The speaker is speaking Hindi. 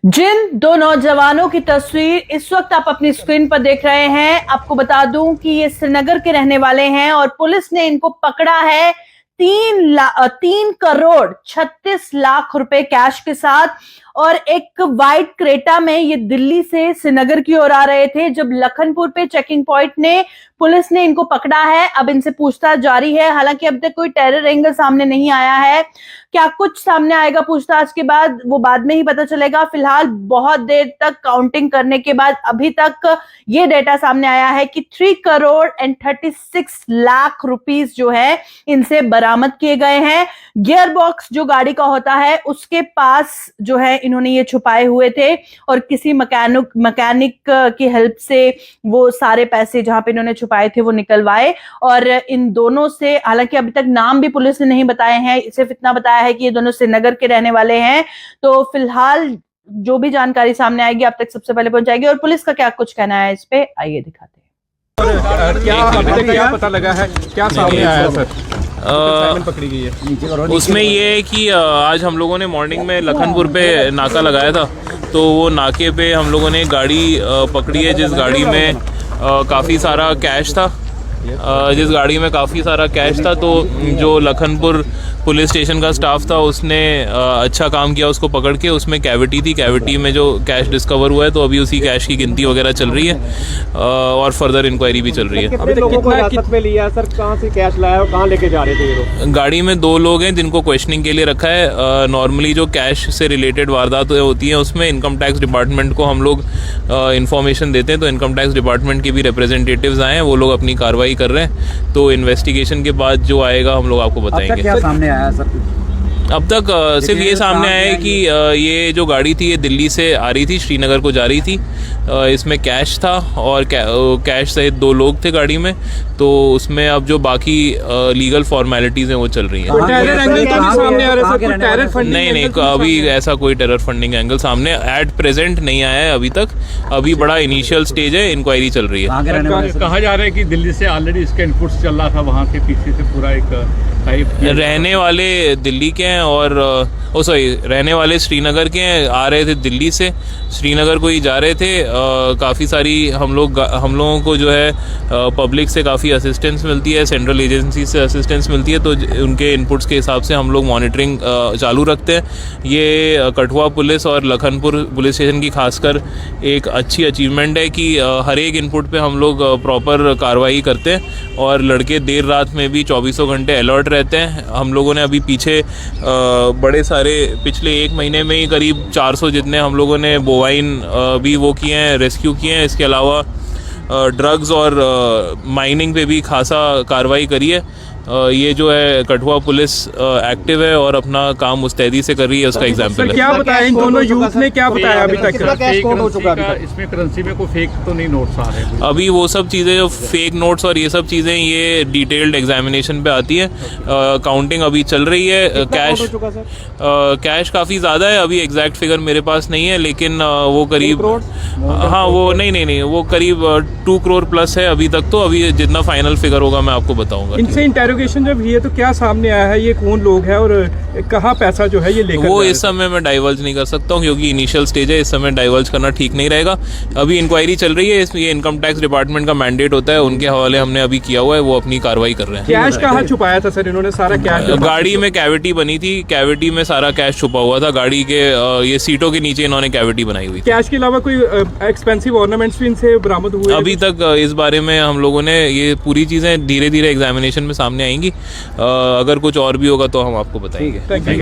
जिन दो नौजवानों की तस्वीर इस वक्त आप अपनी स्क्रीन पर देख रहे हैं, आपको बता दूं कि ये श्रीनगर के रहने वाले हैं और पुलिस ने इनको पकड़ा है 3,36,00,000 रुपए कैश के साथ। और एक वाइट क्रेटा में ये दिल्ली से श्रीनगर की ओर आ रहे थे जब लखनपुर पे चेकिंग पॉइंट ने पुलिस ने इनको पकड़ा है। अब इनसे पूछताछ जारी है। हालांकि अब तक कोई टेरर एंगल सामने नहीं आया है। क्या कुछ सामने आएगा पूछताछ के बाद, वो बाद में ही पता चलेगा। फिलहाल बहुत देर तक काउंटिंग करने के बाद अभी तक ये डेटा सामने आया है कि 3,36,00,000 रुपीस जो है इनसे बरामद किए गए हैं। गियर बॉक्स जो गाड़ी का होता है उसके पास जो है इन्होंने ये छुपाए हुए थे और किसी मैकेनिक की हेल्प से वो सारे पैसे जहां पे इन्होंने छुपाए थे वो निकलवाए। और इन दोनों से हालांकि अभी तक नाम भी पुलिस ने नहीं बताए हैं, सिर्फ इतना बताया है कि ये दोनों श्रीनगर के रहने वाले हैं। तो फिलहाल जो भी जानकारी सामने आएगी आप तक सबसे पहले पहुंचाएगी। और पुलिस का क्या कुछ कहना है इस पे, आइए दिखाते हैं। क्या पता लगा है, क्या सामने आया सर? पकड़ी गई है उसमें ये है कि आज हम लोगों ने मॉर्निंग में लखनपुर पे नाका लगाया था, तो वो नाके पे हम लोगों ने गाड़ी पकड़ी है जिस गाड़ी में काफ़ी सारा कैश था। तो जो लखनपुर पुलिस स्टेशन का स्टाफ था उसने अच्छा काम किया उसको पकड़ के। उसमें कैविटी में जो कैश डिस्कवर हुआ है, तो अभी उसी कैश की गिनती वगैरह चल रही है और फर्दर इंक्वायरी भी चल रही है। अभी लोगों को हिरासत में लिया सर, कहाँ से कैश लाया और कहाँ लेके जा रहे थे ये लोग? गाड़ी में 2 लोग हैं जिनको क्वेश्चनिंग के लिए रखा है। नॉर्मली जो कैश से रिलेटेड वारदात होती हैं उसमें इनकम टैक्स डिपार्टमेंट को हम लोग इन्फॉर्मेशन देते हैं, तो इनकम टैक्स डिपार्टमेंट के भी रिप्रेजेंटेटिव्स आए हैं, वो लोग अपनी कार्रवाई कर रहे हैं। तो इन्वेस्टिगेशन के बाद जो आएगा हम लोग आपको बताएंगे। क्या सामने आया सर? अब तक सिर्फ ये सामने आया है कि ये जो गाड़ी थी ये दिल्ली से आ रही थी, श्रीनगर को जा रही थी। इसमें कैश था और कैश सहित 2 लोग थे गाड़ी में। तो उसमें अब जो बाकी लीगल फॉर्मेलिटीज हैं वो चल रही हैं। नहीं, अभी ऐसा कोई टेरर फंडिंग एंगल सामने एट प्रेजेंट नहीं आया है अभी तक। अभी बड़ा इनिशियल स्टेज है, इंक्वायरी चल रही है। कहा जा रहा है कि दिल्ली से ऑलरेडी इसका इनपुट्स चल रहा था, वहाँ के पीछे से पूरा एक रहने वाले दिल्ली के हैं और रहने वाले श्रीनगर के हैं, आ रहे थे दिल्ली से, श्रीनगर को ही जा रहे थे। काफ़ी सारी हम लोगों को जो है पब्लिक से काफ़ी असिस्टेंस मिलती है, सेंट्रल एजेंसी से असिस्टेंस मिलती है, तो उनके इनपुट्स के हिसाब से हम लोग मॉनिटरिंग चालू रखते हैं। ये कठुआ पुलिस और लखनपुर पुलिस स्टेशन की खासकर एक अच्छी अचीवमेंट है कि हर एक इनपुट पे हम लोग प्रॉपर कार्रवाई करते हैं और लड़के देर रात में भी 24 घंटे अलर्ट रहते हैं। हम लोगों ने अभी पीछे बड़े सारे पिछले 1 महीने में ही करीब 400 जितने हम लोगों ने बोवाइन भी वो किए हैं, रेस्क्यू किए हैं। इसके अलावा ड्रग्स और माइनिंग पे भी खासा कार्रवाई करी है। ये जो है कठुआ पुलिस एक्टिव है और अपना काम मुस्तैदी से कर रही है, उसका एग्जाम्पल है। क्या बताया इन दोनों यूथ ने, क्या बताया अभी तक? इसमें करेंसी में कोई फेक तो नहीं नोट्स आ रहे हैं? अभी वो सब चीज़ें जो फेक नोट्स और ये सब चीज़ें ये डिटेल्ड एग्जामिनेशन पे आती है। काउंटिंग अभी चल रही है। कैश काफ़ी ज़्यादा है, अभी एग्जैक्ट फिगर मेरे पास नहीं है, लेकिन वो करीब नहीं वो करीब 2 करोड़ प्लस है अभी तक। तो अभी जितना फाइनल फिगर होगा मैं आपको बताऊंगा। इनसे इंटेरोगेशन जब हुई है तो क्या सामने आया है, ये कौन लोग हैं और कहाँ पैसा जो है ये लेकर? वो इस समय मैं डाइवर्ज नहीं कर सकता हूँ क्योंकि इनिशियल स्टेज है, इस समय डाइवर्ज करना ठीक नहीं रहेगा। अभी इंक्वायरी चल रही है, इसमें ये इनकम टैक्स डिपार्टमेंट का मैंडेट होता है, उनके हवाले हमने अभी किया हुआ है, वो अपनी कार्रवाई कर रहे हैं। कैश कहाँ छुपाया था सर इन्होंने? सारा कैश गाड़ी में कैविटी बनी थी, कैविटी में सारा कैश छुपा हुआ था। गाड़ी के ये सीटों के नीचे इन्होंने कैविटी बनाई हुई। कैश के अलावा कोई एक्सपेंसिव ऑर्नामेंट्स भी इनसे बरामद हुए? अभी तक इस बारे में हम लोगों ने, ये पूरी चीज़ें धीरे धीरे एग्जामिनेशन में सामने आएंगी। अगर कुछ और भी होगा तो हम आपको बताएंगे।